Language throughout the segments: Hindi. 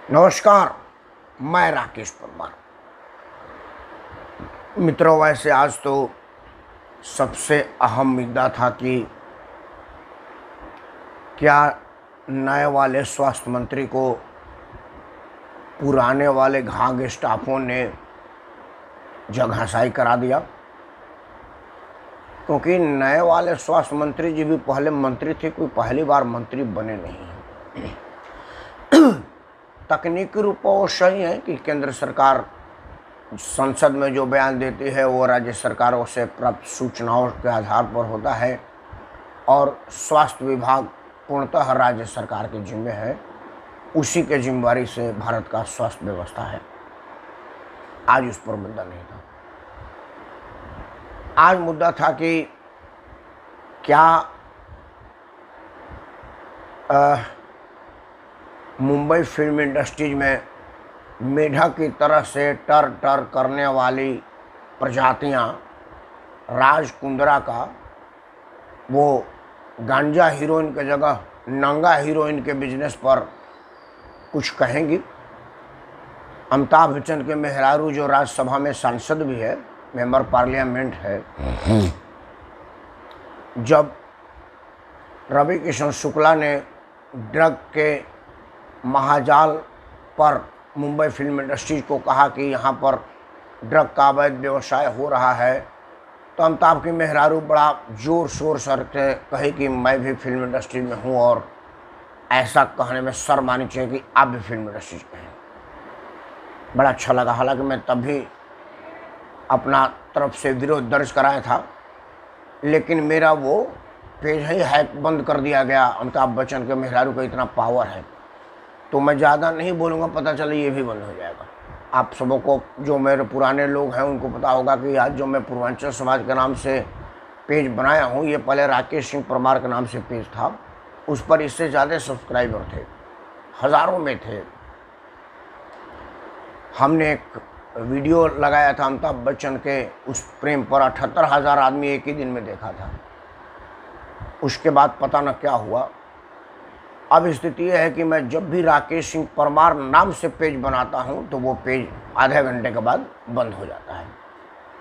नमस्कार, मैं राकेश परमार। मित्रों, वैसे आज तो सबसे अहम मुद्दा था कि क्या नए वाले स्वास्थ्य मंत्री को पुराने वाले घाघ स्टाफों ने जगहंसाई करा दिया, क्योंकि नए वाले स्वास्थ्य मंत्री जी भी पहले मंत्री थे, कोई पहली बार मंत्री बने नहीं हैं। तकनीकी रूप में वो सही है कि केंद्र सरकार संसद में जो बयान देती है वो राज्य सरकारों से प्राप्त सूचनाओं के आधार पर होता है और स्वास्थ्य विभाग पूर्णतः राज्य सरकार के जिम्मे है। उसी के जिम्मेवारी से भारत का स्वास्थ्य व्यवस्था है। आज उस पर मुद्दा नहीं था। आज मुद्दा था कि क्या मुंबई फिल्म इंडस्ट्रीज में मेढक की तरह से टर टर करने वाली प्रजातियां राज कुंद्रा का वो गांजा हीरोइन के जगह नंगा हीरोइन के बिजनेस पर कुछ कहेंगी। अमिताभ बच्चन के मेहरारू जो राज्यसभा में सांसद भी है, मेंबर पार्लियामेंट है, जब रवि किशन शुक्ला ने ड्रग के महाजाल पर मुंबई फिल्म इंडस्ट्रीज को कहा कि यहाँ पर ड्रग का अवैध व्यवसाय हो रहा है, तो अमिताभ की मेहरारू बड़ा जोर शोर से कहे कि मैं भी फिल्म इंडस्ट्री में हूँ और ऐसा कहने में शर्म आनी चाहिए कि आप भी फिल्म इंडस्ट्रीज में हैं। बड़ा अच्छा लगा। हालांकि मैं तभी अपना तरफ से विरोध दर्ज कराया था, लेकिन मेरा वो पेज ही हैक बंद कर दिया गया। अमिताभ बच्चन के मेहरारू का इतना पावर है, तो मैं ज़्यादा नहीं बोलूँगा, पता चले ये भी बंद हो जाएगा। आप सबों को, जो मेरे पुराने लोग हैं, उनको पता होगा कि आज जो मैं पूर्वांचल समाज के नाम से पेज बनाया हूँ, ये पहले राकेश सिंह परमार के नाम से पेज था। उस पर इससे ज़्यादा सब्सक्राइबर थे, हज़ारों में थे। हमने एक वीडियो लगाया था अमिताभ बच्चन के उस प्रेम पर, 78,000 आदमी एक ही दिन में देखा था। उसके बाद पता न क्या हुआ। अब स्थिति यह है कि मैं जब भी राकेश सिंह परमार नाम से पेज बनाता हूं तो वो पेज आधे घंटे के बाद बंद हो जाता है।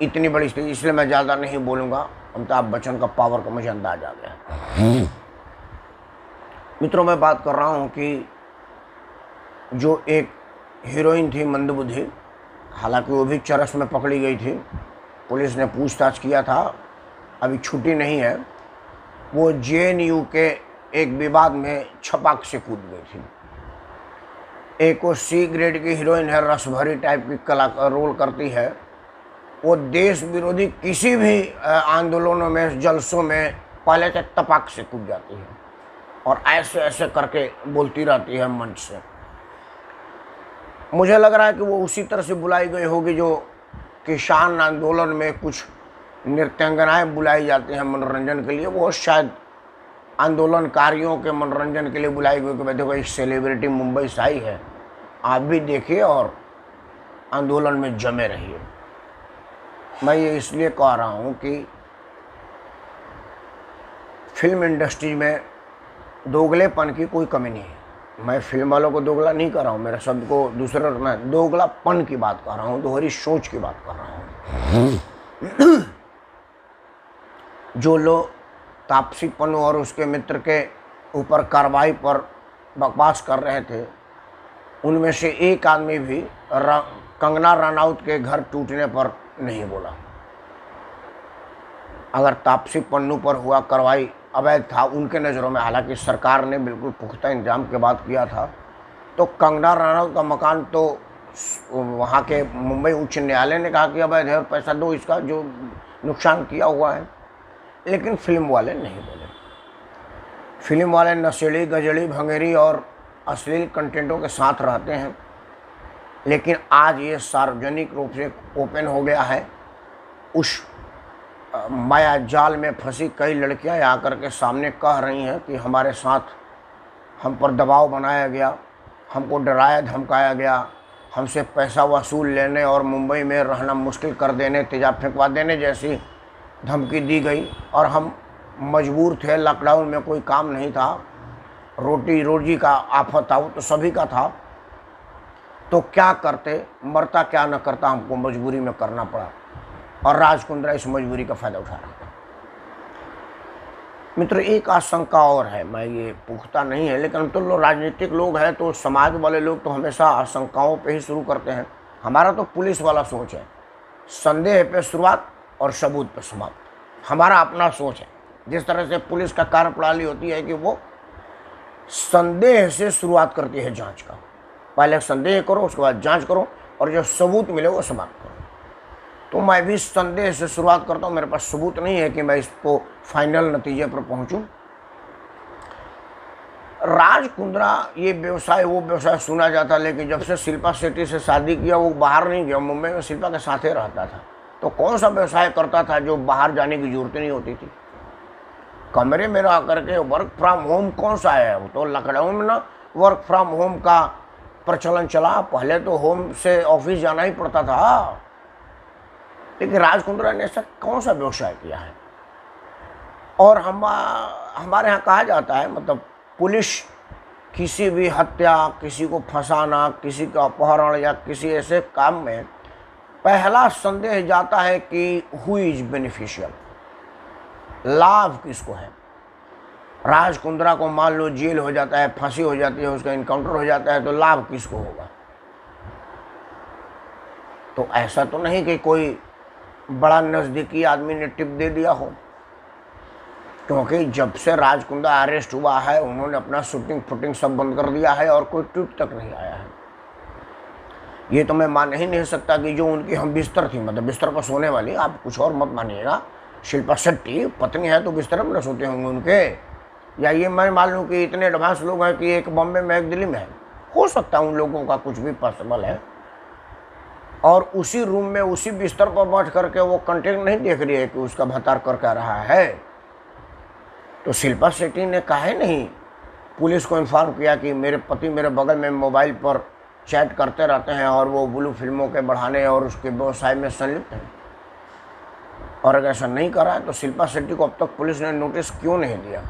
इतनी बड़ी स्थिति, इसलिए मैं ज़्यादा नहीं बोलूँगा। अमिताभ बच्चन का पावर का मुझे अंदाज आ गया। मित्रों, मैं बात कर रहा हूं कि जो एक हीरोइन थी मंदबुद्धि, हालांकि वो भी चरस में पकड़ी गई थी, पुलिस ने पूछताछ किया था, अभी छुट्टी नहीं है। वो JNU के एक विवाद में छपाक से कूद गई थी। एक वो C ग्रेड की हीरोइन है, रसभरी टाइप की कला रोल करती है। वो देश विरोधी किसी भी आंदोलनों में, जलसों में पहले से तपाक से कूद जाती है और ऐसे ऐसे करके बोलती रहती है मंच से। मुझे लग रहा है कि वो उसी तरह से बुलाई गई होगी जो किसान आंदोलन में कुछ नृत्यांगनाएं बुलाई जाती हैं मनोरंजन के लिए। वो शायद आंदोलनकारियों के मनोरंजन के लिए बुलाई गई कि देखो एक सेलिब्रिटी मुंबई से आई है, आप भी देखिए और आंदोलन में जमे रहिए। मैं ये इसलिए कह रहा हूँ कि फिल्म इंडस्ट्री में दोगलेपन की कोई कमी नहीं है। मैं फिल्म वालों को दोगला नहीं कर रहा हूँ, मेरे शब्द को दूसरे, मैं दोगलापन की बात कर रहा हूँ, दोहरी सोच की बात कर रहा हूँ। जो लोग तापसी पन्नू और उसके मित्र के ऊपर कार्रवाई पर बकवास कर रहे थे, उनमें से एक आदमी भी कंगना रनौत के घर टूटने पर नहीं बोला। अगर तापसी पन्नू पर हुआ कार्रवाई अवैध था उनके नज़रों में, हालांकि सरकार ने बिल्कुल पुख्ता इंतजाम के बाद किया था, तो कंगना रनौत का मकान तो वहाँ के मुंबई उच्च न्यायालय ने कहा कि अवैध है और पैसा दो इसका जो नुकसान किया हुआ है। लेकिन फिल्म वाले नहीं बोले। फिल्म वाले नशेड़ी, गजड़ी, भंगेरी और अश्लील कंटेंटों के साथ रहते हैं, लेकिन आज ये सार्वजनिक रूप से ओपन हो गया है। उस माया जाल में फंसी कई लड़कियां आकर के सामने कह रही हैं कि हमारे साथ, हम पर दबाव बनाया गया, हमको डराया धमकाया गया, हमसे पैसा वसूल लेने और मुंबई में रहना मुश्किल कर देने, तेजाब फेंकवा देने जैसी धमकी दी गई और हम मजबूर थे। लॉकडाउन में कोई काम नहीं था, रोटी रोजी का आफत था, वो तो सभी का था। तो क्या करते, मरता क्या न करता, हमको मजबूरी में करना पड़ा और राज कुंद्रा इस मजबूरी का फ़ायदा उठा रहा था। मित्र, एक आशंका और है, मैं ये पुख्ता नहीं है, लेकिन तो लोग राजनीतिक लोग हैं तो समाज वाले लोग तो हमेशा आशंकाओं पे ही शुरू करते हैं। हमारा तो पुलिस वाला सोच है, संदेह पे शुरुआत और सबूत पे समाप्त। हमारा अपना सोच है। जिस तरह से पुलिस का कार्यप्रणाली होती है कि वो संदेह से शुरुआत करती है जांच का, पहले संदेह करो, उसके बाद जांच करो और जो सबूत मिले वो समाप्त करो। तो मैं भी संदेह से शुरुआत करता हूँ, मेरे पास सबूत नहीं है कि मैं इसको फाइनल नतीजे पर पहुँचूँ। राज कुंद्रा ये व्यवसाय वो व्यवसाय सुना जाता, लेकिन जब से शिल्पा शेट्टी से शादी किया वो बाहर नहीं गया, मुंबई में शिल्पा के साथ ही रहता था। तो कौन सा व्यवसाय करता था जो बाहर जाने की जरूरत नहीं होती थी? कमरे में रह करके वर्क फ्रॉम होम कौन सा है? वो तो लखनऊ में ना वर्क फ्रॉम होम का प्रचलन चला, पहले तो होम से ऑफिस जाना ही पड़ता था। लेकिन राज कुंद्रा ने ऐसा कौन सा व्यवसाय किया है? और हमारे यहाँ कहा जाता है, मतलब पुलिस किसी भी हत्या, किसी को फंसाना, किसी का अपहरण या किसी ऐसे काम में पहला संदेह जाता है कि हु इज बेनिफिशियल, लाभ किसको है। राज कुंद्रा को मान लो जेल हो जाता है, फांसी हो जाती है, उसका इनकाउंटर हो जाता है, तो लाभ किसको होगा? तो ऐसा तो नहीं कि कोई बड़ा नज़दीकी आदमी ने टिप दे दिया हो, क्योंकि जब से राज कुंद्रा अरेस्ट हुआ है उन्होंने अपना शूटिंग फुटिंग सब बंद कर दिया है और कोई ट्वीट तक नहीं आया है। ये तो मैं मान ही नहीं सकता कि जो उनकी हम बिस्तर थी, मतलब बिस्तर पर सोने वाली, आप कुछ और मत मानिएगा, शिल्पा शेट्टी पत्नी है तो बिस्तर पर न सोते होंगे उनके, या ये मैं मान लूँ कि इतने एडवांस लोग हैं कि एक बॉम्बे में एक दिल्ली में है, हो सकता है उन लोगों का कुछ भी पॉसिबल है। और उसी रूम में उसी बिस्तर पर बैठ करके वो कंटेंट नहीं देख रही है कि उसका भतार कर क्या रहा है। तो शिल्पा शेट्टी ने काहे नहीं पुलिस को इन्फॉर्म किया कि मेरे पति मेरे बगल में मोबाइल पर चैट करते रहते हैं और वो ब्लू फिल्मों के बढ़ाने और उसके व्यवसाय में संलिप्त हैं? और अगर ऐसा नहीं करा है तो शिल्पा शेट्टी को अब तक पुलिस ने नोटिस क्यों नहीं दिया?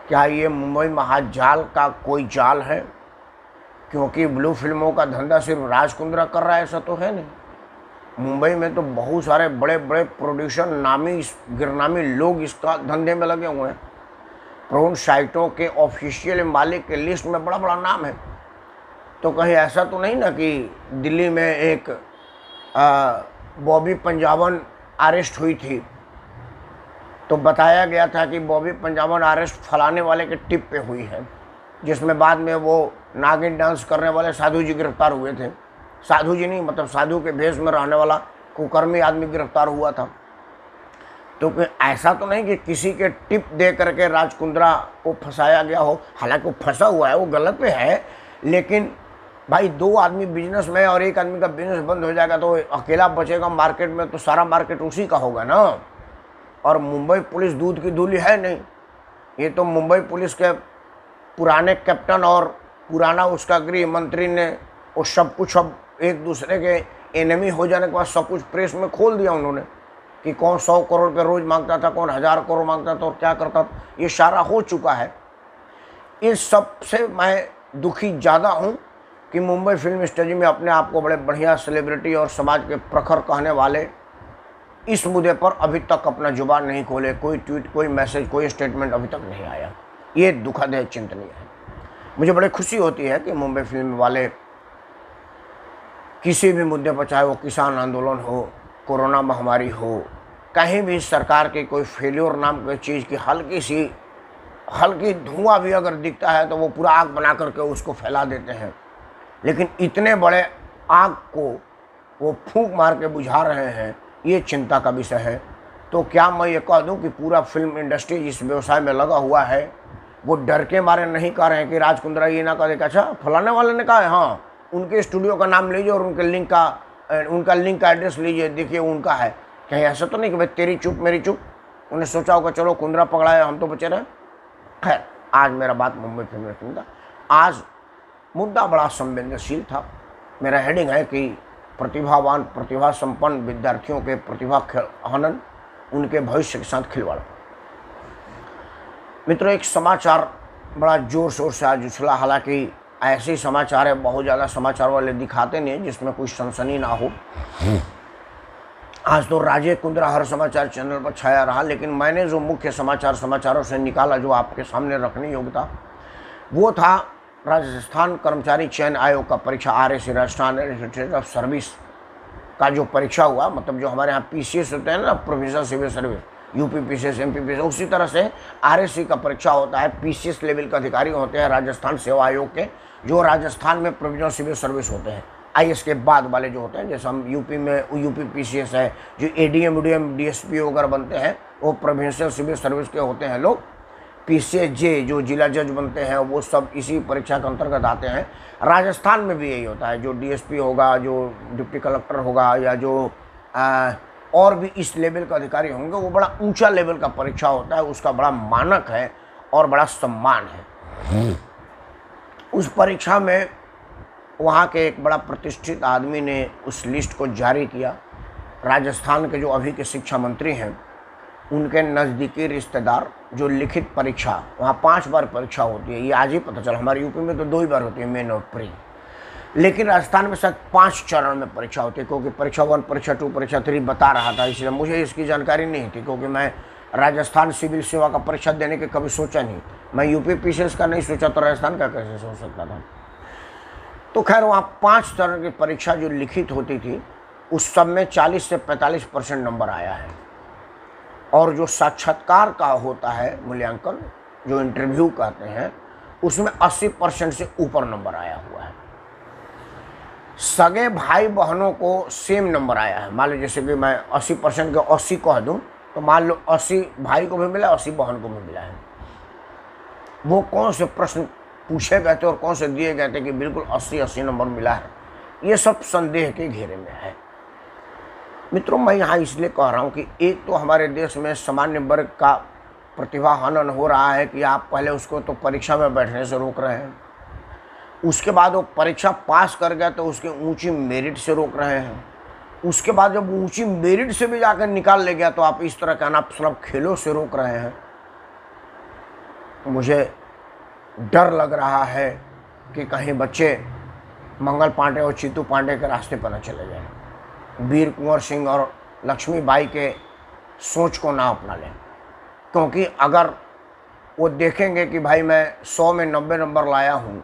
क्या ये मुंबई महाजाल का कोई जाल है? क्योंकि ब्लू फिल्मों का धंधा सिर्फ राज कुंद्रा कर रहा है ऐसा तो है नहीं। मुंबई में तो बहुत सारे बड़े बड़े प्रोड्यूसर, नामी गिरनामी लोग इसका धंधे में लगे हुए हैं। प्रोन साइटों के ऑफिशियल मालिक के लिस्ट में बड़ा बड़ा नाम है। तो कहीं ऐसा तो नहीं ना कि दिल्ली में एक बॉबी पंजाबन अरेस्ट हुई थी तो बताया गया था कि बॉबी पंजाबन अरेस्ट फलाने वाले के टिप पे हुई है, जिसमें बाद में वो नागिन डांस करने वाले साधु जी गिरफ्तार हुए थे। साधु जी नहीं, मतलब साधु के भेष में रहने वाला कुकर्मी आदमी गिरफ्तार हुआ था। तो ऐसा तो नहीं कि किसी के टिप दे करके राज कुंद्रा को फंसाया गया हो। हालांकि वो फंसा हुआ है, वो गलत पे है, लेकिन भाई दो आदमी बिजनेस में और एक आदमी का बिजनेस बंद हो जाएगा तो अकेला बचेगा मार्केट में, तो सारा मार्केट उसी का होगा ना। और मुंबई पुलिस दूध की धूली है नहीं, ये तो मुंबई पुलिस के पुराने कैप्टन और पुराना उसका गृह मंत्री ने वो सब कुछ अब एक दूसरे के एनिमी हो जाने के बाद सब कुछ प्रेस में खोल दिया उन्होंने कि कौन 100 करोड़ पे रोज़ मांगता था, कौन 1000 करोड़ मांगता था और क्या करता था, ये सारा हो चुका है। इस सब से मैं दुखी ज़्यादा हूँ कि मुंबई फिल्म इंडस्ट्री में अपने आप को बड़े बढ़िया सेलिब्रिटी और समाज के प्रखर कहने वाले इस मुद्दे पर अभी तक अपना जुबान नहीं खोले। कोई ट्वीट, कोई मैसेज, कोई स्टेटमेंट अभी तक नहीं आया। ये दुखद है, चिंतनीय है। मुझे बड़ी खुशी होती है कि मुंबई फिल्म वाले किसी भी मुद्दे पर, चाहे वो किसान आंदोलन हो, कोरोना महामारी हो, कहीं भी सरकार के कोई फेल्योर नाम की चीज़ की हल्की धुआं भी अगर दिखता है तो वो पूरा आग बना करके उसको फैला देते हैं। लेकिन इतने बड़े आग को वो फूंक मार के बुझा रहे हैं, ये चिंता का विषय है। तो क्या मैं ये कह दूं कि पूरा फिल्म इंडस्ट्री इस व्यवसाय में लगा हुआ है, वो डर के मारे नहीं कह रहे हैं कि राज कुंद्रा ये ना कहे, अच्छा फलाने वाले ने कहा है, हाँ उनके स्टूडियो का नाम लीजिए और उनका लिंक का एड्रेस लीजिए, देखिए उनका है। कहीं ऐसा तो नहीं कि भाई तेरी चुप मेरी चुप, उन्हें सोचा होगा चलो कुंद्रा पकड़ा है हम तो बचे रहे। खैर, आज मेरा बात मुंबई फिल्म इंडस्ट्री का, आज मुद्दा बड़ा संवेदनशील था। मेरा हेडिंग है कि प्रतिभावान प्रतिभा संपन्न विद्यार्थियों के प्रतिभा हनन, उनके भविष्य के साथ खिलवाड़। मित्रों, एक समाचार बड़ा जोर शोर से आज उछला, हालांकि ऐसे समाचार है, बहुत ज़्यादा समाचार वाले दिखाते नहीं जिसमें कुछ सनसनी ना हो। आज तो राजे कुंद्रा हर समाचार चैनल पर छाया रहा, लेकिन मैंने जो मुख्य समाचारों से निकाला, जो आपके सामने रखने योग्य था, वो था राजस्थान कर्मचारी चयन आयोग का परीक्षा, RSC राजस्थान एडमिनिस्ट्रेटिव सर्विस का जो परीक्षा हुआ, मतलब जो हमारे यहाँ PCS होते हैं ना, provisional civil service, UP PCS MP PCS, उसी तरह से RSC का परीक्षा होता है। PCS लेवल के अधिकारी होते हैं राजस्थान सेवा आयोग के, जो राजस्थान में प्रोविजनल सिविल सर्विस होते हैं। IS के बाद वाले जो होते हैं, जैसे हम UP में UP PCS है, जो ADM UDM DSP वगैरह बनते हैं, वो प्रोविंशियल सिविल सर्विस के होते हैं लोग। PCSJ जो जिला जज बनते हैं, वो सब इसी परीक्षा के अंतर्गत आते हैं। राजस्थान में भी यही होता है, जो DSP होगा, जो डिप्टी कलेक्टर होगा, या जो और भी इस लेवल के अधिकारी होंगे, वो बड़ा ऊंचा लेवल का परीक्षा होता है, उसका बड़ा मानक है और बड़ा सम्मान है। उस परीक्षा में वहाँ के एक बड़ा प्रतिष्ठित आदमी ने उस लिस्ट को जारी किया। राजस्थान के जो अभी के शिक्षा मंत्री हैं, उनके नज़दीकी रिश्तेदार, जो लिखित परीक्षा, वहाँ 5 बार परीक्षा होती है, ये आज ही पता चला। हमारे यूपी में तो 2 ही बार होती है, मेन और प्री, लेकिन राजस्थान में शायद 5 चरण में परीक्षा होती है, क्योंकि परीक्षा 1, परीक्षा 2, परीक्षा 3 बता रहा था, इसलिए मुझे इसकी जानकारी नहीं थी, क्योंकि मैं राजस्थान सिविल सेवा का परीक्षा देने के कभी सोचा नहीं। मैं UP PCS का नहीं सोचा तो राजस्थान का कैसे सोच सकता था। तो खैर, वहाँ 5 चरण की परीक्षा जो लिखित होती थी, उस सब में 40 से 45% नंबर आया है। और जो साक्षात्कार का होता है मूल्यांकन, जो इंटरव्यू कहते हैं, उसमें 80% से ऊपर नंबर आया हुआ है। सगे भाई बहनों को सेम नंबर आया है। मान लो जैसे कि मैं 80% के 80 कह दूँ, तो मान लो 80 भाई को भी मिला, 80 बहन को भी मिला है। वो कौन से प्रश्न पूछे गए थे और कौन से दिए गए थे कि बिल्कुल 80 नंबर मिला है, ये सब संदेह के घेरे में है। मित्रों, मैं यहाँ इसलिए कह रहा हूँ कि एक तो हमारे देश में सामान्य वर्ग का प्रतिभा हनन हो रहा है कि आप पहले उसको तो परीक्षा में बैठने से रोक रहे हैं, उसके बाद वो परीक्षा पास कर गया तो उसके ऊंची मेरिट से रोक रहे हैं, उसके बाद जब ऊंची मेरिट से भी जाकर निकाल ले गया तो आप इस तरह के अनाप शनाप खेलों से रोक रहे हैं। मुझे डर लग रहा है कि कहीं बच्चे मंगल पांडे और चीतू पांडे के रास्ते पर न चले जाएं, वीर कुंवर सिंह और लक्ष्मीबाई के सोच को ना अपना लें। क्योंकि अगर वो देखेंगे कि भाई मैं 100 में 90 नंबर लाया हूँ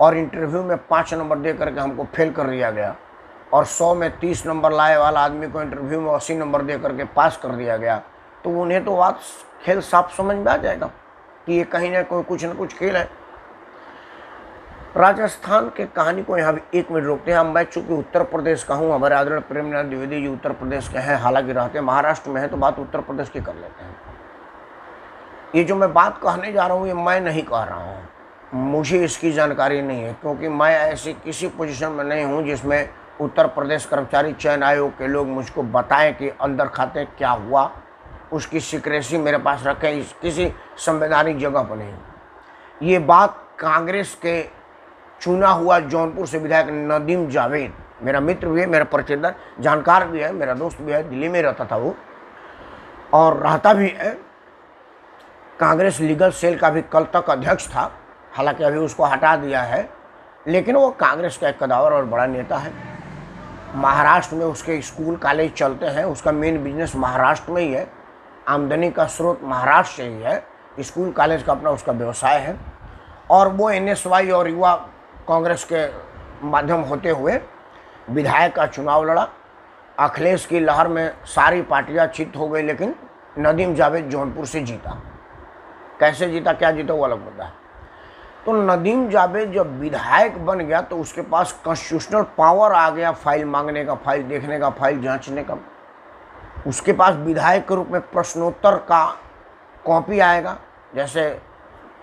और इंटरव्यू में 5 नंबर दे करके हमको फेल कर दिया गया, और 100 में 30 नंबर लाए वाला आदमी को इंटरव्यू में 80 नंबर दे करके पास कर दिया गया, तो उन्हें तो बात खेल साफ समझ में आ जाएगा कि ये कहीं ना कोई कुछ न कुछ खेल है। राजस्थान के कहानी को यहाँ भी 1 मिनट रोकते हैं। मैं चूँकि उत्तर प्रदेश का हूँ, हमारे आदरणीय प्रेमनाथ द्विवेदी जी उत्तर प्रदेश के हैं, हालांकि रहते महाराष्ट्र में है, तो बात उत्तर प्रदेश की कर लेते हैं। ये जो मैं बात कहने जा रहा हूँ, ये मैं नहीं कह रहा हूँ, मुझे इसकी जानकारी नहीं है, क्योंकि मैं ऐसी किसी पोजीशन में नहीं हूँ जिसमें उत्तर प्रदेश कर्मचारी चयन आयोग के लोग मुझको बताएं कि अंदर खाते क्या हुआ, उसकी सिक्रेसी मेरे पास रखें, किसी संवैधानिक जगह पर नहीं। ये बात कांग्रेस के चुना हुआ जौनपुर से विधायक नदीम जावेद, मेरा मित्र भी है, मेरा परिचयदार जानकार भी है, मेरा दोस्त भी है, दिल्ली में रहता था वो और रहता भी है, कांग्रेस लीगल सेल का भी कल तक अध्यक्ष था, हालांकि अभी उसको हटा दिया है, लेकिन वो कांग्रेस का एक कदावर और बड़ा नेता है। महाराष्ट्र में उसके स्कूल कॉलेज चलते हैं, उसका मेन बिजनेस महाराष्ट्र में ही है, आमदनी का स्रोत महाराष्ट्र से ही है, स्कूल कॉलेज का अपना उसका व्यवसाय है। और वो NSY और युवा कांग्रेस के माध्यम होते हुए विधायक का चुनाव लड़ा। अखिलेश की लहर में सारी पार्टियां चित हो गई, लेकिन नदीम जावेद जौनपुर से जीता। कैसे जीता, क्या जीता, वो अलग मुद्दा है। तो नदीम जावेद जब विधायक बन गया तो उसके पास कॉन्स्टिट्यूशनल पावर आ गया, फाइल मांगने का, फाइल देखने का, फाइल जांचने का। उसके पास विधायक के रूप में प्रश्नोत्तर का कॉपी आएगा। जैसे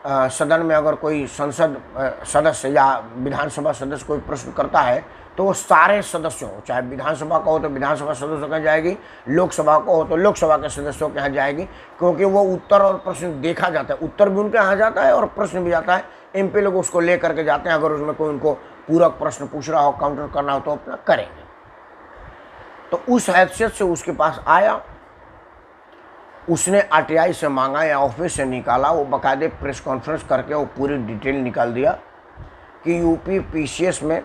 सदन में अगर कोई संसद सदस्य या विधानसभा सदस्य कोई प्रश्न करता है तो वो सारे सदस्यों, चाहे विधानसभा का हो तो विधानसभा सदस्यों के यहाँ जाएगी, लोकसभा को हो तो लोकसभा के सदस्यों के यहाँ जाएगी, क्योंकि वो उत्तर और प्रश्न देखा जाता है, उत्तर भी उनके यहाँ जाता है और प्रश्न भी जाता है। MP लोग उसको ले करके जाते हैं, अगर उसमें कोई उनको पूरक प्रश्न पूछ रहा हो, काउंटर करना हो तो अपना करेंगे। तो उस हैसियत से उसके पास आया, उसने RTI से मांगा या ऑफिस से निकाला, वो बाकायदे प्रेस कॉन्फ्रेंस करके वो पूरी डिटेल निकाल दिया कि यूपी पीसीएस में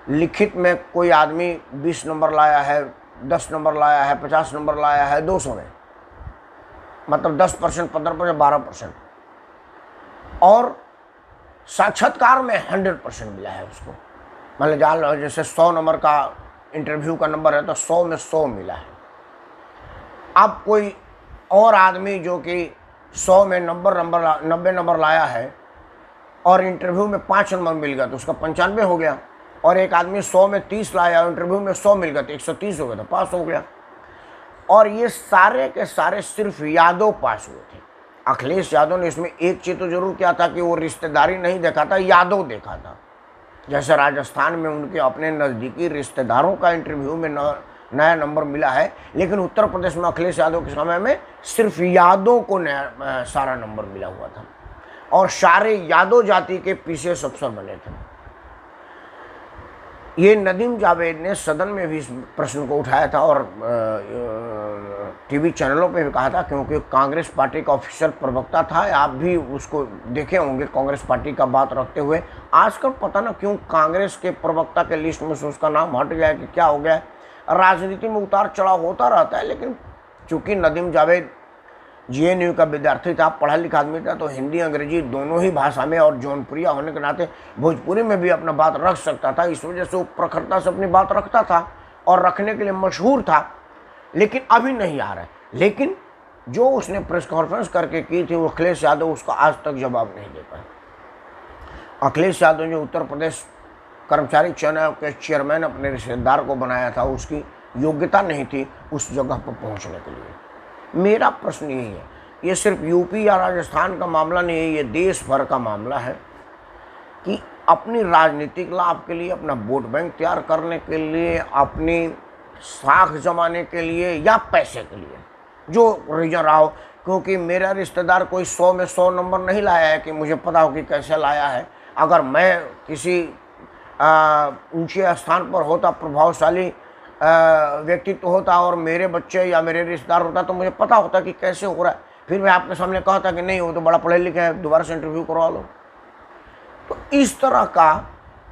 लिखित में कोई आदमी 20 नंबर लाया है, 10 नंबर लाया है, 50 नंबर लाया है 200 में, मतलब 10%, 15%, 12%, और साक्षात्कार में 100% मिला है उसको। मतलब जान लो जैसे 100 नंबर का इंटरव्यू का नंबर है तो 100 में 100 मिला है। अब कोई और आदमी जो कि 100 में 90 नंबर लाया है और इंटरव्यू में 5 नंबर मिल गया तो उसका 95 हो गया, और एक आदमी 100 में 30 लाया और इंटरव्यू में 100 मिल गया तो 130 हो गया, तो पास हो गया। और ये सारे के सारे सिर्फ यादव पास हुए थे। अखिलेश यादव ने इसमें एक चीज़ तो जरूर किया था कि वो रिश्तेदारी नहीं देखा था, यादव देखा था। जैसे राजस्थान में उनके अपने नज़दीकी रिश्तेदारों का इंटरव्यू में नया नंबर मिला है, लेकिन उत्तर प्रदेश में अखिलेश यादव के समय में सिर्फ यादव को नया सारा नंबर मिला हुआ था, और सारे यादव जाति के पीसीएस अफसर बने थे। ये नदीम जावेद ने सदन में भी इस प्रश्न को उठाया था और टीवी चैनलों पे भी कहा था, क्योंकि कांग्रेस पार्टी का ऑफिशियल प्रवक्ता था। आप भी उसको देखे होंगे कांग्रेस पार्टी का बात रखते हुए। आजकल पता ना क्यों कांग्रेस के प्रवक्ता के लिस्ट में से उसका नाम हट गया कि क्या हो गया। राजनीति में उतार चढ़ाव होता रहता है, लेकिन चूंकि नदीम जावेद जेएनयू का विद्यार्थी था, पढ़ा लिखा आदमी था, तो हिंदी अंग्रेजी दोनों ही भाषा में और जौनपुरिया होने के नाते भोजपुरी में भी अपना बात रख सकता था। इस वजह से वो प्रखरता से अपनी बात रखता था और रखने के लिए मशहूर था, लेकिन अभी नहीं आ रहा है। लेकिन जो उसने प्रेस कॉन्फ्रेंस करके की थी वो अखिलेश यादव उसका आज तक जवाब नहीं दे पाए। अखिलेश यादव जो उत्तर प्रदेश कर्मचारी चयन आयोग के चेयरमैन अपने रिश्तेदार को बनाया था, उसकी योग्यता नहीं थी उस जगह पर पहुंचने के लिए। मेरा प्रश्न यही है, ये सिर्फ यूपी या राजस्थान का मामला नहीं है, ये देश भर का मामला है कि अपनी राजनीतिक लाभ के लिए, अपना वोट बैंक तैयार करने के लिए, अपनी साख जमाने के लिए या पैसे के लिए, जो रीजन रहा हो। क्योंकि मेरा रिश्तेदार कोई 100 में 100 नंबर नहीं लाया है कि मुझे पता हो कि कैसे लाया है। अगर मैं किसी ऊंचे स्थान पर होता, प्रभावशाली व्यक्तित्व होता और मेरे बच्चे या मेरे रिश्तेदार होता, तो मुझे पता होता कि कैसे हो रहा है। फिर मैं आपके सामने कहा था कि नहीं वो तो बड़ा पढ़े लिखे हैं, दोबारा से इंटरव्यू करवा लो। तो इस तरह का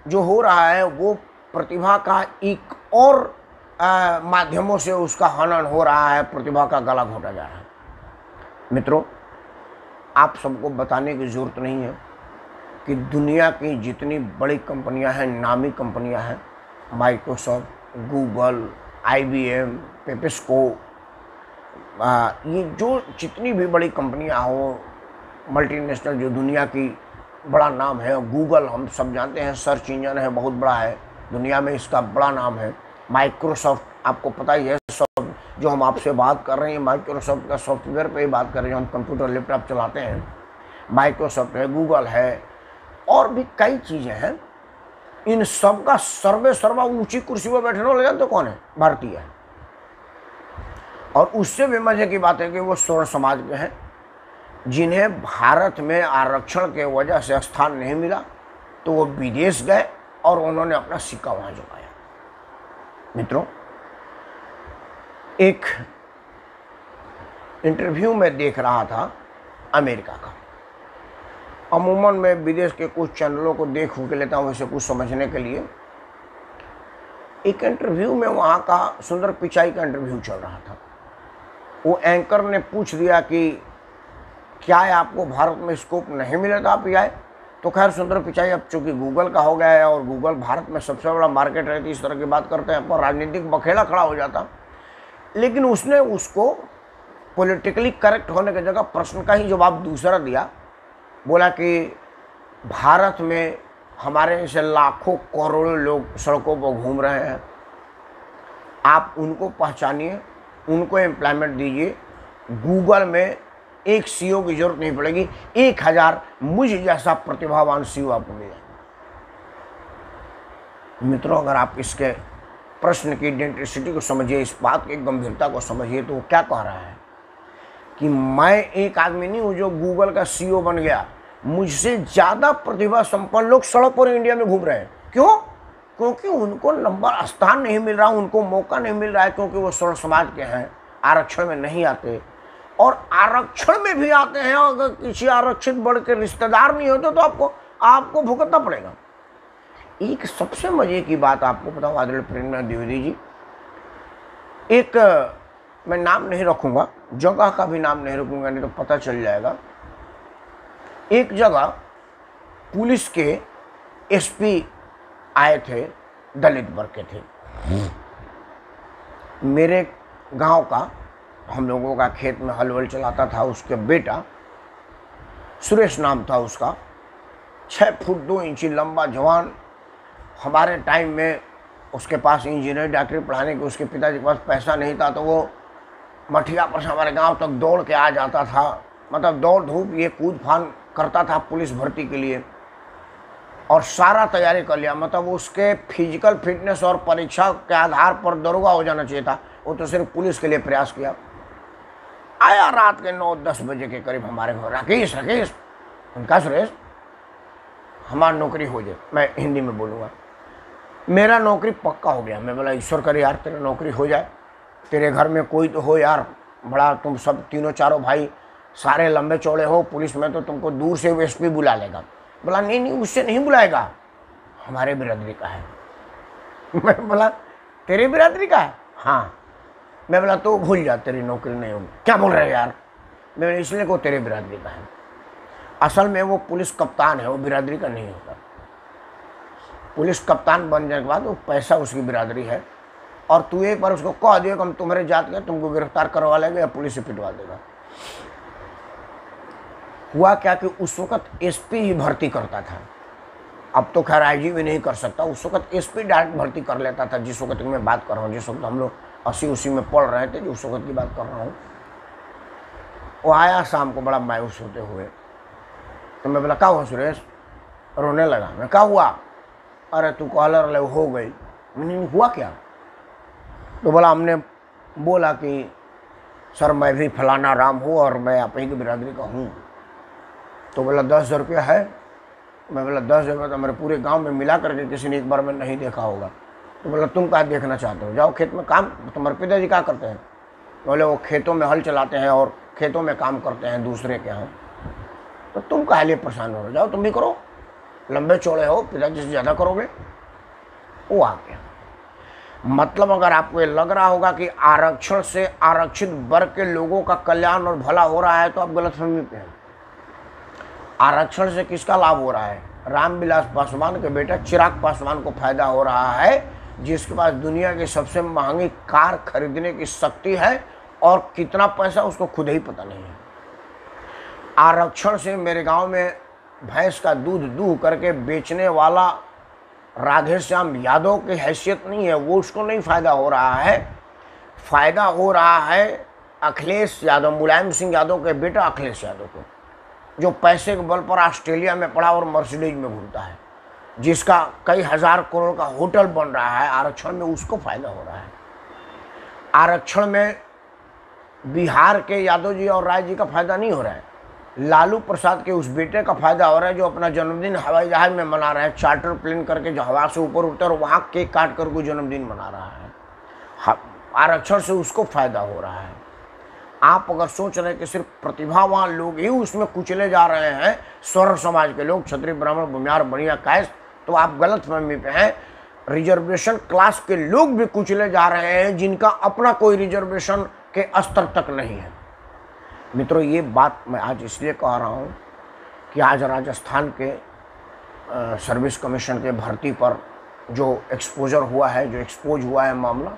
जो हो रहा है वो प्रतिभा का एक और माध्यमों से उसका हनन हो रहा है, प्रतिभा का गला घोटा जा रहा है। मित्रों, आप सबको बताने की ज़रूरत नहीं है कि दुनिया की जितनी बड़ी कंपनियां हैं, नामी कंपनियां हैं, माइक्रोसॉफ्ट, गूगल, IBM, पेप्सिको, ये जो जितनी भी बड़ी कंपनियां हो, मल्टीनेशनल, जो दुनिया की बड़ा नाम है। गूगल हम सब जानते हैं सर्च इंजन है, बहुत बड़ा है, दुनिया में इसका बड़ा नाम है। माइक्रोसॉफ्ट आपको पता ही है, सब जो हम आपसे बात कर रहे हैं माइक्रोसॉफ्ट का सॉफ्टवेयर पे ही बात कर रहे हैं, हम कंप्यूटर लैपटॉप चलाते हैं। माइक्रोसॉफ्ट है, गूगल है, और भी कई चीज़ें हैं। इन सब का सर्वा ऊंची कुर्सी पर बैठने वाले जानते कौन है? भारतीय है। और उससे भी मजे की बात है कि वो स्वर्ण समाज के हैं, जिन्हें भारत में आरक्षण के वजह से स्थान नहीं मिला, तो वो विदेश गए और उन्होंने अपना सिक्का वहाँ जमाया। मित्रों, एक इंटरव्यू में देख रहा था अमेरिका का। अमूमन मैं विदेश के कुछ चैनलों को देख के लेता हूँ वैसे कुछ समझने के लिए। एक इंटरव्यू में वहाँ का सुंदर पिचाई का इंटरव्यू चल रहा था। वो एंकर ने पूछ दिया कि क्या है आपको भारत में स्कोप नहीं मिला था आप आए? तो खैर सुंदर पिचाई अब चूँकि गूगल का हो गया है और गूगल भारत में सबसे बड़ा मार्केट रहती, इस तरह की बात करते हैं पर राजनीतिक बखेड़ा खड़ा हो जाता। लेकिन उसने उसको पॉलिटिकली करेक्ट होने की जगह प्रश्न का ही जवाब दूसरा दिया। बोला कि भारत में हमारे जैसे लाखों करोड़ों लोग सड़कों पर घूम रहे हैं, आप उनको पहचानिए, उनको एम्प्लॉयमेंट दीजिए। गूगल में एक CEO की जरूरत नहीं पड़ेगी, 1000 मुझ जैसा प्रतिभावान CEO आपको मिलेगा। मित्रों, अगर आप इसके प्रश्न की आइडेंटिटी को समझिए, इस बात की गंभीरता को समझिए, तो वो क्या कह रहा है कि मैं एक आदमी नहीं हूँ जो गूगल का CEO बन गया, मुझसे ज़्यादा प्रतिभा संपन्न लोग सड़क पर इंडिया में घूम रहे हैं। क्यों? क्योंकि उनको नंबर स्थान नहीं मिल रहा, उनको मौका नहीं मिल रहा है, क्योंकि वो स्वर्ण समाज के हैं, आरक्षण में नहीं आते। और आरक्षण में भी आते हैं, अगर किसी आरक्षित वर्ग के रिश्तेदार नहीं होते तो आपको भुगतना पड़ेगा। एक सबसे मजे की बात आपको बताऊं आदरणीय प्रेरणा द्विवेदी जी, एक मैं नाम नहीं रखूंगा, जगह का भी नाम नहीं रखूंगा, नहीं तो पता चल जाएगा। एक जगह पुलिस के एसपी आए थे, दलित वर्ग के थे। मेरे गांव का, हम लोगों का खेत में हल वल चलाता था, उसके बेटा सुरेश नाम था उसका, 6 फुट 2 इंची लंबा जवान। हमारे टाइम में उसके पास इंजीनियर डॉक्टरी पढ़ाने के उसके पिताजी के पास पैसा नहीं था, तो वो मठिया पर से हमारे गांव तक दौड़ के आ जाता था। मतलब दौड़ धूप ये कूद फान करता था पुलिस भर्ती के लिए, और सारा तैयारी कर लिया। मतलब उसके फिजिकल फिटनेस और परीक्षा के आधार पर दरोगा हो जाना चाहिए था, वो तो सिर्फ पुलिस के लिए प्रयास किया। आया रात के 9-10 बजे के करीब हमारे घर, राकेश राकेश, उनका सुरेश हमारी नौकरी हो जाए, मैं हिंदी में बोलूँगा, मेरा नौकरी पक्का हो गया। मैं बोला ईश्वर करे यार तेरा नौकरी हो जाए, तेरे घर में कोई तो हो यार, बड़ा तुम सब तीनों चारों भाई सारे लंबे चौड़े हो, पुलिस में तो तुमको दूर से एसपी बुला लेगा। बोला नहीं नहीं, उससे नहीं बुलाएगा, हमारे बिरादरी का है। मैं बोला तेरी बिरादरी का है? हाँ। मैं बोला तो भूल जा, तेरी नौकरी नहीं होगी। क्या बोल रहे यार? मैं बोला इसलिए को तेरे बिरादरी का है। असल में वो पुलिस कप्तान है, वो बिरादरी का नहीं होता। पुलिस कप्तान बन जाने के बाद वो पैसा उसकी बिरादरी है, और तू एक बार उसको कह दिया कि हम तुम्हारे जात के, तुमको गिरफ्तार करवा लेंगे या पुलिस से पिटवा देगा। हुआ क्या कि उस वक्त एसपी ही भर्ती करता था, अब तो खैर आईजी भी नहीं कर सकता, उस वक्त एसपी डायरेक्ट भर्ती कर लेता था। जिस वक्त की मैं बात कर रहा हूँ, जिस वक्त हम लोग 80 में पढ़ रहे थे, उस वक्त की बात कर रहा हूँ। वो आया शाम को बड़ा मायूस होते हुए, तो मैं बोला क्या हुआ सुरेश? रोने लगा। मैं क्या हुआ? अरे तू कॉलर ले हो गई। मैंने हुआ क्या? तो बोला हमने बोला कि सर मैं भी फलाना राम हूँ और मैं आप ही की बिरादरी का हूँ। तो बोला 10,000 रुपया है? मैं बोला 10,000 रुपया तो मेरे पूरे गांव में मिला करके किसी ने एक बार में नहीं देखा होगा। तो बोला तुम क्या देखना चाहते हो? जाओ खेत में काम, तुम्हारे पिताजी क्या करते हैं? बोले वो खेतों में हल चलाते हैं और खेतों में काम करते हैं दूसरे के यहाँ। तो तुम काहे लिए परेशान हो रहे हो? जाओ तुम भी करो, लंबे चौड़े हो, पिताजी से ज़्यादा करोगे। वो आ गया। मतलब अगर आपको ये लग रहा होगा कि आरक्षण से आरक्षित वर्ग के लोगों का कल्याण और भला हो रहा है, तो आप गलतफहमी पे हैं। आरक्षण से किसका लाभ हो रहा है? रामविलास पासवान के बेटा चिराग पासवान को फायदा हो रहा है, जिसके पास दुनिया की सबसे महंगी कार खरीदने की शक्ति है, और कितना पैसा उसको खुद ही पता नहीं है। आरक्षण से मेरे गांव में भैंस का दूध दूह करके बेचने वाला राधेश्याम यादव की हैसियत नहीं है, वो उसको नहीं फायदा हो रहा है। फायदा हो रहा है अखिलेश यादव, मुलायम सिंह यादव के बेटा अखिलेश यादव को, जो पैसे के बल पर ऑस्ट्रेलिया में पड़ा और मर्सिडीज में घूमता है, जिसका कई हजार करोड़ का होटल बन रहा है। आरक्षण में उसको फायदा हो रहा है। आरक्षण में बिहार के यादव जी और राय जी का फायदा नहीं हो रहा है, लालू प्रसाद के उस बेटे का फायदा हो रहा है, जो अपना जन्मदिन हवाई जहाज में मना रहा है, चार्टर प्लेन करके जो हवा से ऊपर उठता है और वहाँ केक काट कर कोई जन्मदिन मना रहा है। आरक्षण से उसको फायदा हो रहा है। आप अगर सोच रहे हैं कि सिर्फ प्रतिभावान लोग ही उसमें कुचले जा रहे हैं, स्वर्ण समाज के लोग, क्षत्रिय ब्राह्मण भूमिहार बनिया कैस, तो आप गलत फहमी पे हैं। रिजर्वेशन क्लास के लोग भी कुचले जा रहे हैं, जिनका अपना कोई रिजर्वेशन के स्तर तक नहीं है। मित्रों, ये बात मैं आज इसलिए कह रहा हूँ कि आज राजस्थान के सर्विस कमीशन के भर्ती पर जो एक्सपोजर हुआ है, जो एक्सपोज हुआ है मामला,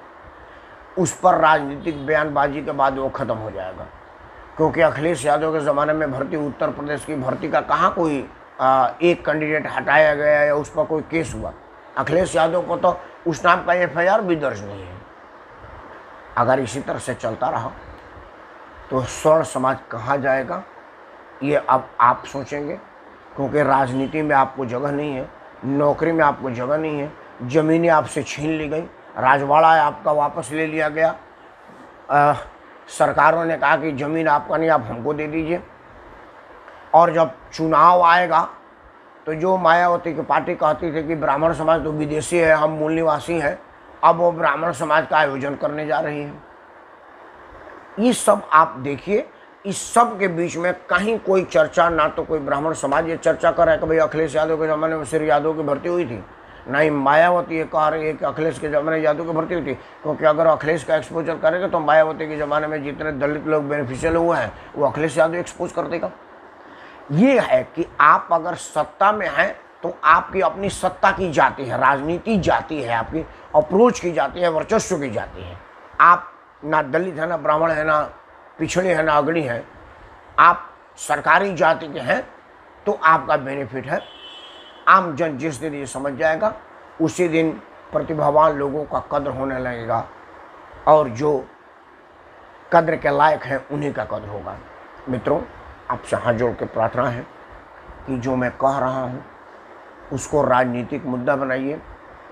उस पर राजनीतिक बयानबाजी के बाद वो ख़त्म हो जाएगा। क्योंकि अखिलेश यादव के ज़माने में भर्ती, उत्तर प्रदेश की भर्ती का कहाँ कोई एक कैंडिडेट हटाया गया या उस पर कोई केस हुआ? अखिलेश यादव को तो उस नाम का FIR भी दर्ज नहीं है। अगर इसी तरह से चलता रहा तो स्वर्ण समाज कहाँ जाएगा, ये अब आप सोचेंगे। क्योंकि राजनीति में आपको जगह नहीं है, नौकरी में आपको जगह नहीं है, ज़मीनें आपसे छीन ली गई, राजवाड़ा आपका वापस ले लिया गया, सरकारों ने कहा कि ज़मीन आपका नहीं, आप हमको दे दीजिए। और जब चुनाव आएगा तो जो मायावती की पार्टी कहती थी कि ब्राह्मण समाज तो विदेशी है, हम मूल निवासी हैं, अब वो ब्राह्मण समाज का आयोजन करने जा रही है। ये सब आप देखिए, इस सब के बीच में कहीं कोई चर्चा, ना तो कोई ब्राह्मण समाज ये चर्चा कर रहा है कि भाई अखिलेश यादव के ज़माने में सिर्फ यादव की भर्ती हुई थी, ना ही मायावती ये कह रही है कि अखिलेश के ज़माने यादव की भर्ती हुई थी, क्योंकि अगर अखिलेश का एक्सपोजर करेगा तो मायावती के ज़माने में जितने दलित लोग बेनिफिशियल हुए हैं वो अखिलेश यादव एक्सपोज कर देगा। ये है कि आप अगर सत्ता में हैं तो आपकी अपनी सत्ता की जाती है, राजनीति जाती है, आपकी अप्रोच की जाती है, वर्चस्व की जाती है। आप ना दलित है, ना ब्राह्मण है, ना पिछड़े हैं, ना अगड़ी हैं, आप सरकारी जाति के हैं तो आपका बेनिफिट है। आम जन जिस दिन ये समझ जाएगा उसी दिन प्रतिभावान लोगों का कद्र होने लगेगा और जो कद्र के लायक हैं उन्हीं का कद्र होगा। मित्रों, आपसे हाथ जोड़ के प्रार्थना है कि जो मैं कह रहा हूँ उसको राजनीतिक मुद्दा बनाइए।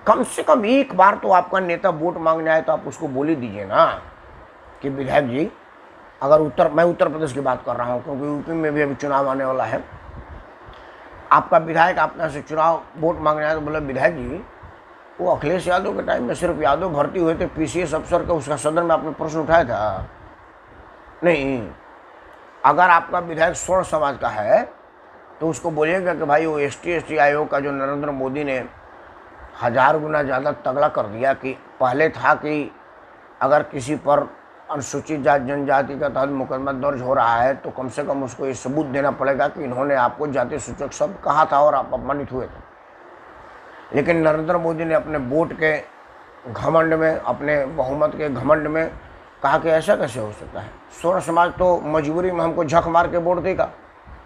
कम से कम एक बार तो आपका नेता वोट मांगने आए तो आप उसको बोल ही दीजिए ना कि विधायक जी, अगर मैं उत्तर प्रदेश की बात कर रहा हूँ क्योंकि यूपी में भी अभी चुनाव आने वाला है, आपका विधायक आपके यहाँ से चुनाव वोट मांगने आए तो बोले विधायक जी, वो अखिलेश यादव के टाइम में सिर्फ यादव भर्ती हुए थे, पीसीएस अफसर का उसका सदन में आपने प्रश्न उठाया था नहीं। अगर आपका विधायक स्वर्ण समाज का है तो उसको बोलिएगा कि भाई वो ST आयोग का जो नरेंद्र मोदी ने 1000 गुना ज़्यादा तगड़ा कर दिया, कि पहले था कि अगर किसी पर अनुसूचित जाति जनजाति का तहत मुकदमा दर्ज हो रहा है तो कम से कम उसको ये सबूत देना पड़ेगा कि इन्होंने आपको जाति सूचक शब्द कहा था और आप अपमानित हुए थे। लेकिन नरेंद्र मोदी ने अपने वोट के घमंड में, अपने बहुमत के घमंड में कहा कि ऐसा कैसे हो सकता है, स्वर्ण समाज तो मजबूरी में हमको झक मार के वोट देगा।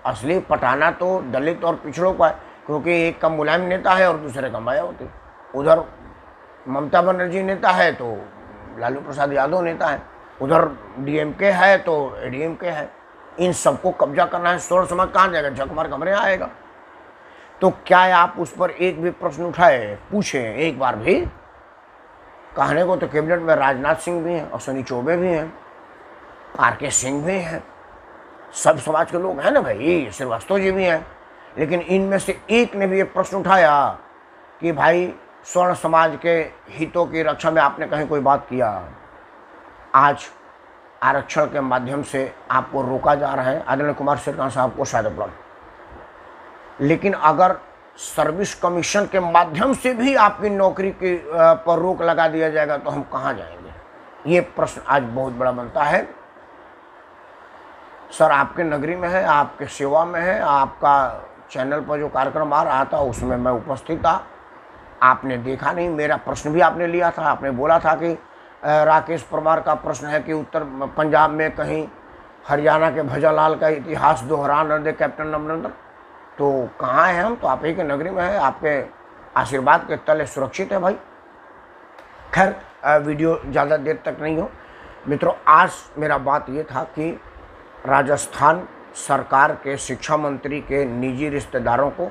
असली पटाना तो दलित और पिछड़ों का है, क्योंकि एक का मुलायम नेता है और दूसरे का मायावती। उधर ममता बनर्जी नेता है तो लालू प्रसाद यादव नेता है, उधर DMK है तो ADMK है। इन सबको कब्जा करना है। स्वर्ण समाज कहाँ जाएगा, झक मार कमरे आएगा। तो क्या आप उस पर एक भी प्रश्न उठाए, पूछे एक बार भी? कहने को तो कैबिनेट में राजनाथ सिंह भी हैं, अश्विनी चौबे भी हैं, RK सिंह भी हैं, सब समाज के लोग हैं ना भाई, श्रीवास्तव जी भी हैं, लेकिन इनमें से एक ने भी ये प्रश्न उठाया कि भाई स्वर्ण समाज के हितों की रक्षा में आपने कहीं कोई बात किया? आज आरक्षण के माध्यम से आपको रोका जा रहा है, आदरणीय कुमार श्रीकांत साहब को शायद उपलब्ध, लेकिन अगर सर्विस कमीशन के माध्यम से भी आपकी नौकरी की पर रोक लगा दिया जाएगा तो हम कहाँ जाएंगे? ये प्रश्न आज बहुत बड़ा बनता है। सर आपके नगरी में है, आपके सेवा में है, आपका चैनल पर जो कार्यक्रम आ रहा था उसमें मैं उपस्थित था, आपने देखा नहीं। मेरा प्रश्न भी आपने लिया था, आपने बोला था कि राकेश परमार का प्रश्न है कि उत्तर पंजाब में कहीं हरियाणा के भजालाल का इतिहास दोहरा न दे कैप्टन अमरिंदर। तो कहाँ हैं हम? तो आप ही के नगरी में है, आपके आशीर्वाद के तले सुरक्षित है भाई। खैर, वीडियो ज़्यादा देर तक नहीं हो। मित्रों, आज मेरा बात ये था कि राजस्थान सरकार के शिक्षा मंत्री के निजी रिश्तेदारों को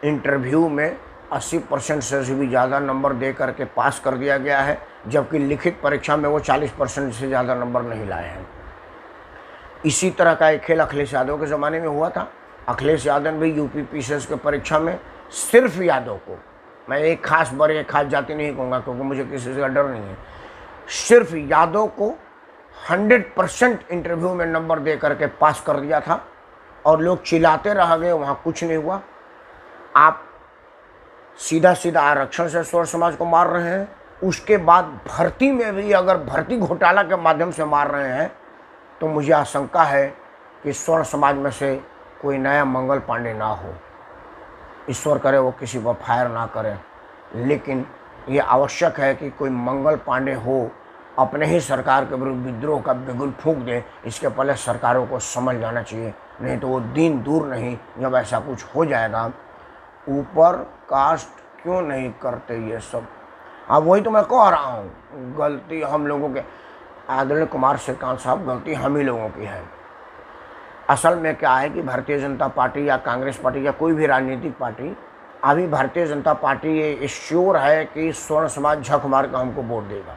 इंटरव्यू में 80% से भी ज़्यादा नंबर दे करके पास कर दिया गया है, जबकि लिखित परीक्षा में वो 40% से ज़्यादा नंबर नहीं लाए हैं। इसी तरह का एक खेल अखिलेश यादव के ज़माने में हुआ था। अखिलेश यादव भी यूपी PCS के परीक्षा में सिर्फ यादव को, मैं एक खास जाति नहीं कहूँगा क्योंकि मुझे किसी से डर नहीं है, सिर्फ यादव को 100% इंटरव्यू में नंबर दे करके पास कर दिया था और लोग चिल्लाते रह गए, वहाँ कुछ नहीं हुआ। आप सीधा सीधा आरक्षण से स्वर्ण समाज को मार रहे हैं, उसके बाद भर्ती में भी अगर भर्ती घोटाला के माध्यम से मार रहे हैं तो मुझे आशंका है कि स्वर्ण समाज में से कोई नया मंगल पांडे ना हो। ईश्वर करे वो किसी पर फायर ना करे, लेकिन ये आवश्यक है कि कोई मंगल पांडे हो, अपने ही सरकार के विरुद्ध विद्रोह का बिगुल फूंक दे। इसके पहले सरकारों को समझ जाना चाहिए, नहीं तो वो दिन दूर नहीं जब ऐसा कुछ हो जाएगा। ऊपर कास्ट क्यों नहीं करते ये सब? हाँ, वही तो मैं कह रहा हूँ, गलती हम लोगों के, आदरणीय कुमार श्रीकांत साहब, गलती हम ही लोगों की है। असल में क्या है कि भारतीय जनता पार्टी या कांग्रेस पार्टी या कोई भी राजनीतिक पार्टी, अभी भारतीय जनता पार्टी ये श्योर है कि स्वर्ण समाज झक मार कर हमको वोट देगा।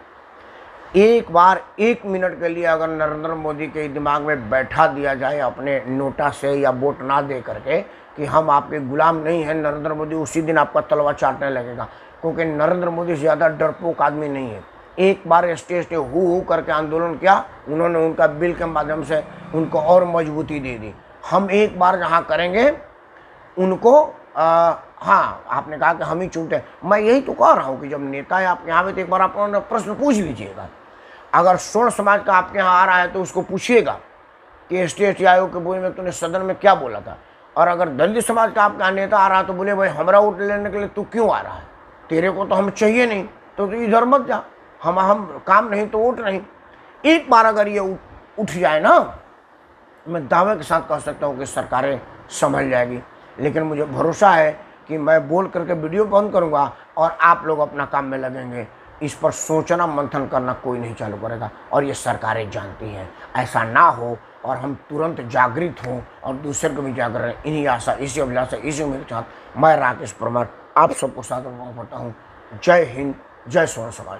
एक बार 1 मिनट के लिए अगर नरेंद्र मोदी के दिमाग में बैठा दिया जाए अपने नोटा से या वोट ना दे करके कि हम आपके गुलाम नहीं हैं, नरेंद्र मोदी उसी दिन आपका तलवा चाटने लगेगा, क्योंकि नरेंद्र मोदी से ज़्यादा डरपोक आदमी नहीं है। एक बार ST हु करके आंदोलन किया, उन्होंने उनका बिल के माध्यम से उनको और मजबूती दे दी। हम एक बार जहाँ करेंगे उनको हाँ, आपने कहा कि हम ही चुनते हैं। मैं यही तो कह रहा हूँ कि जब नेता है आपके यहाँ पे तो एक बार आप उन्होंने प्रश्न पूछ लीजिएगा। अगर स्वर्ण समाज का आपके यहाँ आ रहा है तो उसको पूछिएगा कि एसटी आयोग के बोझ में तूने सदन में क्या बोला था। और अगर दलित समाज का आपका यहाँ नेता आ रहा है तो बोले भाई हमारा वोट लेने के लिए तू क्यों आ रहा है, तेरे को तो हम चाहिए नहीं, तो इधर मत जा, हम काम नहीं तो वोट नहीं। एक बार अगर ये उठ जाए ना, मैं दावे के साथ कह सकता हूँ कि सरकारें संभल जाएगी। लेकिन मुझे भरोसा है कि मैं बोल करके वीडियो बंद करूँगा और आप लोग अपना काम में लगेंगे। इस पर सोचना मंथन करना कोई नहीं चालू करेगा, और ये सरकारें जानती हैं। ऐसा ना हो और हम तुरंत जागृत हों और दूसरे को भी जागृत रहें। इन्हीं आशा, इसी अभिलाषा, इसी उम्मीद के साथ मैं राकेश परमार आप सबको सादर करता हूँ। जय हिंद, जय स्वर्ण समाज।